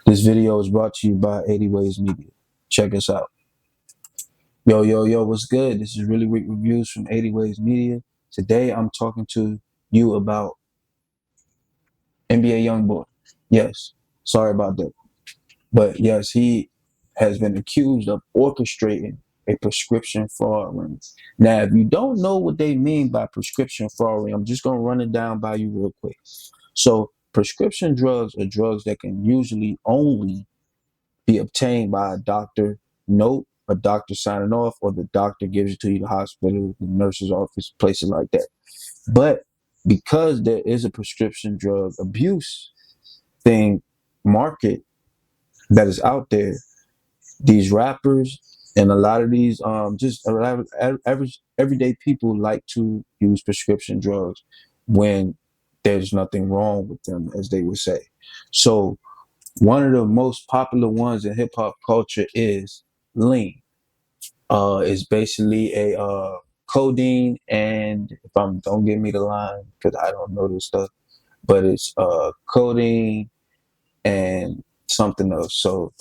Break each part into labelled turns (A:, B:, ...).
A: This video is brought to you by 80 Ways Media. Check us out. Yo, what's good? This is Really Weak Reviews from 80 Ways Media. Today I'm talking to you about NBA YoungBoy. Yes, sorry about that. But yes, he has been accused of orchestrating a prescription fraud ring. Now, if you don't know what they mean by prescription fraud ring, I'm just going to run it down by you real quick. So, prescription drugs are drugs that can usually only be obtained by a doctor note, a doctor signing off, or the doctor gives it to you, the hospital, the nurse's office, places like that. But because there is a prescription drug abuse thing market that is out there, these rappers and a lot of these just a lot of average everyday people like to use prescription drugs when there's nothing wrong with them, as they would say. So one of the most popular ones in hip hop culture is lean. It's basically a codeine, and if I'm don't give me the line because I don't know this stuff, but it's codeine and something else. So,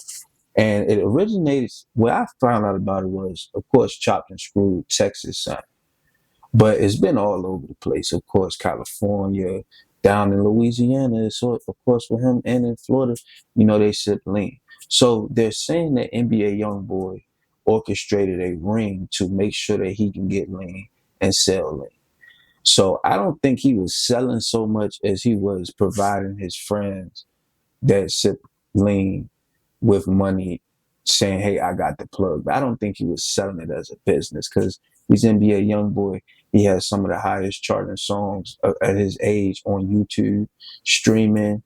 A: and it originated. What I found out about it was, of course, chopped and screwed Texas son, but it's been all over the place. Of course, California, down in Louisiana. So, of course, for him and in Florida, they sip lean. So they're saying that NBA YoungBoy orchestrated a ring to make sure that he can get lean and sell lean. So I don't think he was selling so much as he was providing his friends that sip lean with money, saying, "Hey, I got the plug." But I don't think he was selling it as a business because he's NBA YoungBoy. He has some of the highest charting songs at his age on YouTube, streaming.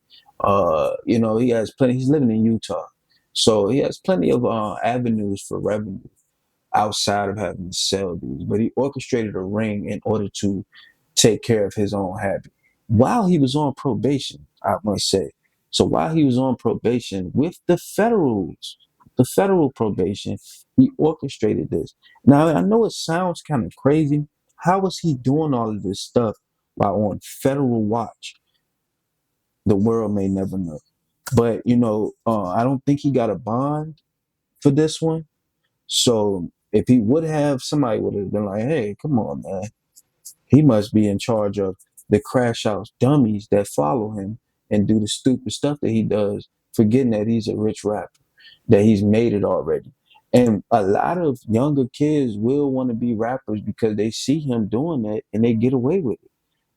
A: He has plenty. He's living in Utah, so he has plenty of avenues for revenue outside of having to sell these. But he orchestrated a ring in order to take care of his own habit while he was on probation, I must say. So while he was on probation with the federal probation, he orchestrated this. Now, I know it sounds kind of crazy. How was he doing all of this stuff while on federal watch? The world may never know. But, I don't think he got a bond for this one. So if he would have, somebody would have been like, "Hey, come on, man. He must be in charge of the crash house dummies that follow him and do the stupid stuff that he does, forgetting that he's a rich rapper, that he's made it already." And a lot of younger kids will want to be rappers because they see him doing that and they get away with it.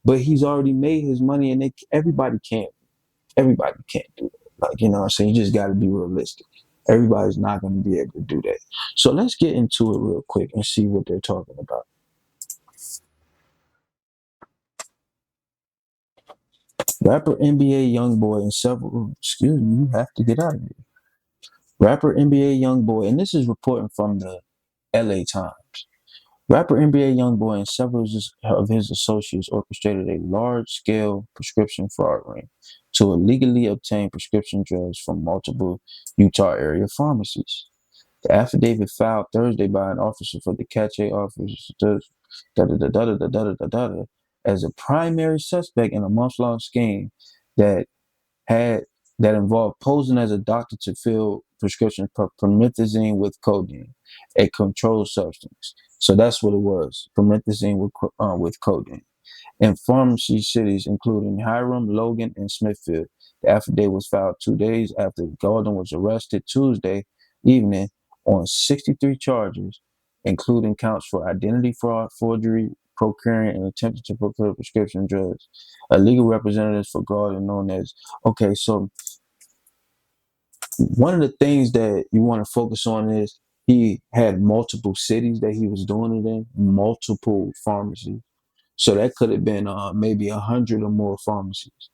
A: But he's already made his money, and everybody can't do that. Like, what I'm saying? You just got to be realistic. Everybody's not going to be able to do that. So let's get into it real quick and see what they're talking about. Rapper NBA YoungBoy and several, excuse me, you have to get out of here. Rapper NBA YoungBoy, and this is reporting from the LA Times. Rapper NBA YoungBoy and several of his associates orchestrated a large-scale prescription fraud ring to illegally obtain prescription drugs from multiple Utah area pharmacies. The affidavit filed Thursday by an officer for the Cache office as a primary suspect in a month-long scheme that had that involved posing as a doctor to fill prescriptions for promethazine with codeine, a controlled substance. So that's what it was, promethazine with codeine. In pharmacy cities, including Hyrum, Logan, and Smithfield, the affidavit was filed 2 days after Gaulden was arrested Tuesday evening on 63 charges, including counts for identity fraud, forgery, procuring, and attempting to procure prescription drugs. A legal representative for Gaulden, known as, okay, so one of the things that you want to focus on is he had multiple cities that he was doing it in, multiple pharmacies. So that could have been maybe 100 or more pharmacies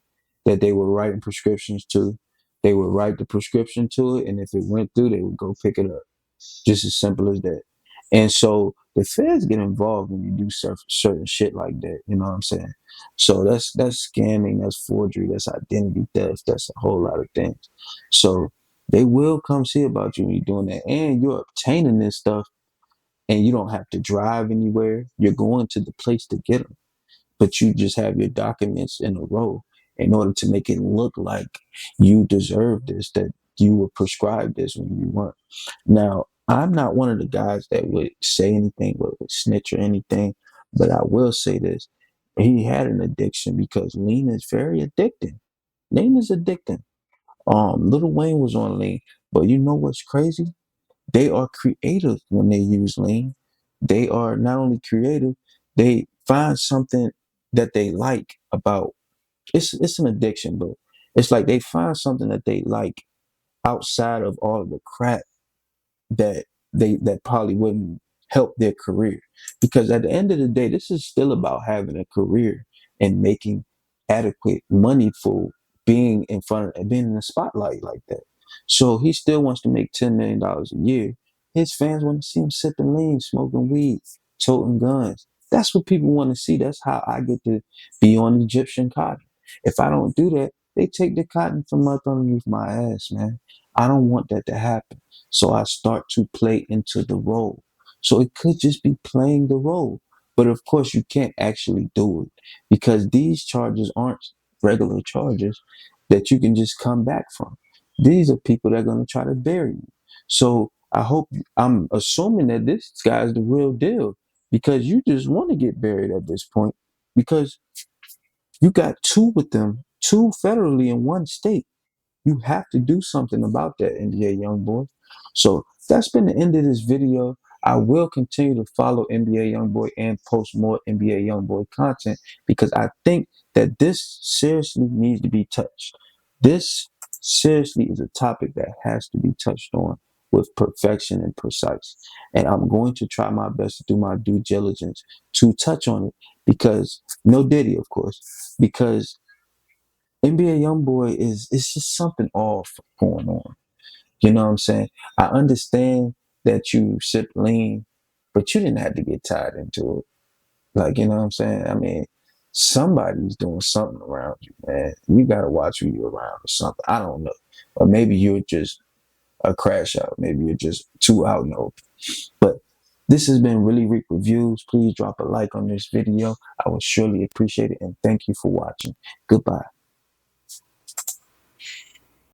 A: that they were writing prescriptions to. They would write the prescription to it, and if it went through, they would go pick it up. Just as simple as that. And so the feds get involved when you do certain shit like that. You know what I'm saying? So that's scamming, that's forgery, that's identity theft, that's a whole lot of things. So they will come see about you when you're doing that, and you're obtaining this stuff, and you don't have to drive anywhere. You're going to the place to get them, but you just have your documents in a row in order to make it look like you deserve this, that you were prescribed this when you weren't. Now, I'm not one of the guys that would say anything, would snitch or anything, but I will say this. He had an addiction because lean is very addicting. Lean is addicting. Lil Wayne was on lean, but you know what's crazy? They are creative when they use lean. They are not only creative, they find something that they like about it's an addiction, but it's like they find something that they like outside of all of the crap that probably wouldn't help their career. Because at the end of the day, this is still about having a career and making adequate money for being in front of being in the spotlight like that. So he still wants to make $10 million a year. His fans want to see him sipping lean, smoking weed, toting guns. That's what people want to see. That's how I get to be on Egyptian cotton. If I don't do that, they take the cotton from up underneath my ass, man. I don't want that to happen. So I start to play into the role. So it could just be playing the role. But of course, you can't actually do it because these charges aren't regular charges that you can just come back from. These are people that are going to try to bury you. So I'm assuming that this guy's the real deal because you just want to get buried at this point because you got two with them, two federally in one state. You have to do something about that, NBA YoungBoy. So that's been the end of this video. I will continue to follow NBA YoungBoy and post more NBA YoungBoy content because I think that this seriously needs to be touched. This seriously is a topic that has to be touched on with perfection and precise. And I'm going to try my best to do my due diligence to touch on it because no Diddy, of course, because NBA YoungBoy is it's just something off going on. You know what I'm saying? I understand that you sip lean, but you didn't have to get tied into it. Like, you know what I'm saying? I mean, somebody's doing something around you, man. You gotta watch who you're around or something. I don't know. Or maybe you're just a crash out. Maybe you're just too out in the open. But this has been Really Reek Reviews. Please drop a like on this video. I would surely appreciate it. And thank you for watching. Goodbye.